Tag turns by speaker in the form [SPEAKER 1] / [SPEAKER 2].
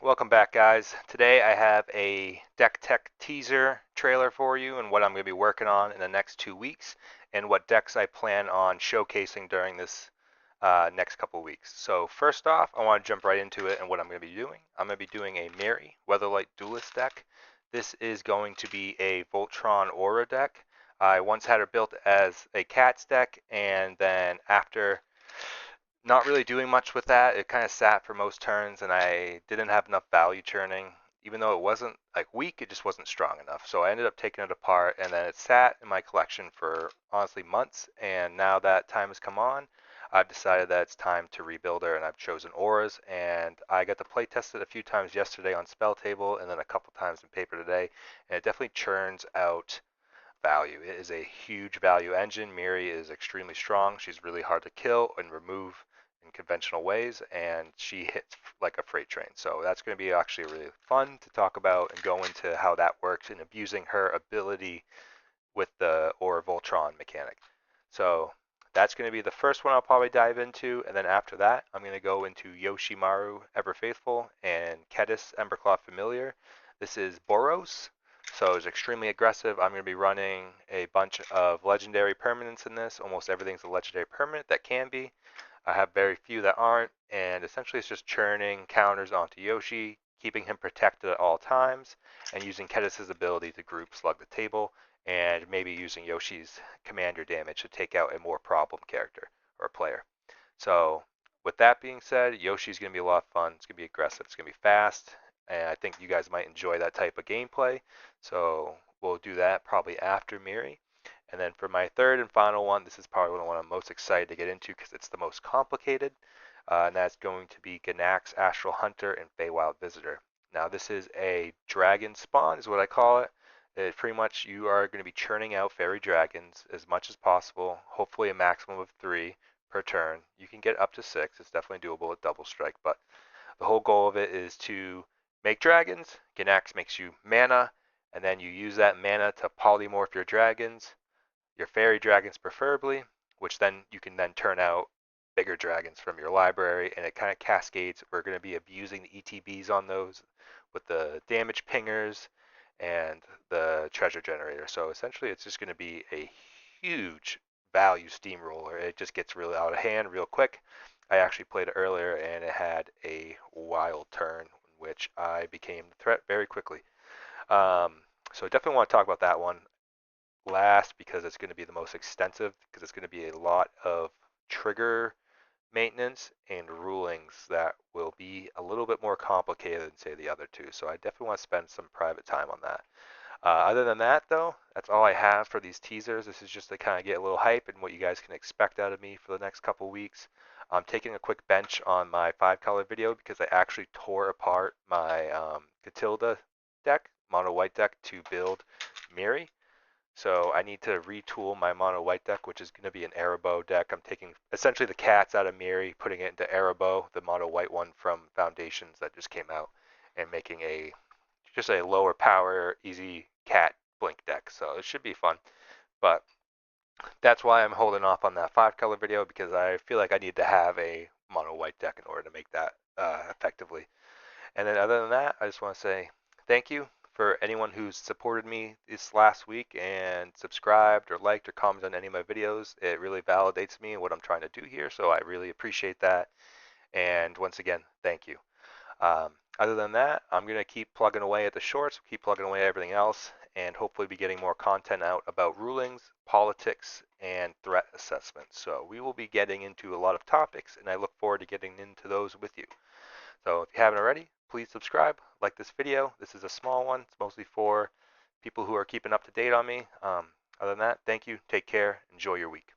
[SPEAKER 1] Welcome back, guys. Today I have a deck tech teaser trailer for you and what I'm going to be working on in the next 2 weeks and what decks I plan on showcasing during this next couple weeks. So first off, I want to jump right into it and what I'm going to be doing. I'm going to be doing a Mary Weatherlight Duelist deck. This is going to be a Voltron Aura deck. I once had her built as a Cats deck, and then after not really doing much with that. It kind of sat for most turns, and I didn't have enough value churning. Even though it wasn't like weak, it just wasn't strong enough. So I ended up taking it apart, and then it sat in my collection for honestly months. And now that time has come on, I've decided that it's time to rebuild her, and I've chosen auras. And I got to play test it a few times yesterday on Spell Table, and then a couple times in paper today, and it definitely churns out value. It is a huge value engine. Miri is extremely strong. She's really hard to kill and remove in conventional ways, and she hits like a freight train. So that's going to be actually really fun to talk about and go into how that works and abusing her ability with the Aura Voltron mechanic. So that's going to be the first one I'll probably dive into, and then after that, I'm going to go into Yoshimaru Ever Faithful and Kedis Emberclaw Familiar. This is Boros, so it's extremely aggressive. I'm going to be running a bunch of legendary permanents in this. Almost everything's a legendary permanent that can be. I have very few that aren't, and essentially it's just churning counters onto Yoshi, keeping him protected at all times, and using Kedis' ability to group slug the table, and maybe using Yoshi's commander damage to take out a more problem character or player. So with that being said, Yoshi's going to be a lot of fun. It's going to be aggressive. It's going to be fast, and I think you guys might enjoy that type of gameplay. So we'll do that probably after Miri. And then for my third and final one, this is probably the one I'm most excited to get into because it's the most complicated, and that's going to be Ganak's Astral Hunter and Feywild Visitor. Now this is a dragon spawn, is what I call it. Pretty much you are going to be churning out fairy dragons as much as possible, hopefully a maximum of 3 per turn. You can get up to 6, it's definitely doable with double strike, but the whole goal of it is to make dragons. Ganax makes you mana, and then you use that mana to polymorph your dragons, your fairy dragons preferably, which then you can then turn out bigger dragons from your library, and it kind of cascades. We're going to be abusing the ETBs on those with the damage pingers and the treasure generator. So essentially it's just going to be a huge value steamroller. It just gets really out of hand real quick. I actually played it earlier and it had a wild turn in which I became the threat very quickly. So I definitely want to talk about that one last because it's going to be the most extensive because it's going to be a lot of trigger maintenance and rulings that will be a little bit more complicated than say the other two. So I definitely want to spend some private time on that. Other than that, though, that's all I have for these teasers. This is just to kind of get a little hype and what you guys can expect out of me for the next couple weeks. I'm taking a quick bench on my 5-color video because I actually tore apart my Catilda deck, mono white deck, to build Miri. So I need to retool my mono white deck, which is going to be an Erebos deck. I'm taking essentially the cats out of Miri, putting it into Erebos, the mono white one from Foundations that just came out, and making just a lower power, easy cat blink deck. So it should be fun. But that's why I'm holding off on that 5-color video because I feel like I need to have a mono white deck in order to make that effectively. And then other than that, I just want to say thank you for anyone who's supported me this last week and subscribed or liked or commented on any of my videos. It really validates me and what I'm trying to do here, so I really appreciate that. And once again, thank you. Other than that, I'm going to keep plugging away at the shorts, keep plugging away at everything else, and hopefully be getting more content out about rulings, politics, and threat assessment. So we will be getting into a lot of topics, and I look forward to getting into those with you. So if you haven't already, please subscribe, like this video. This is a small one. It's mostly for people who are keeping up to date on me. Other than that, thank you. Take care. Enjoy your week.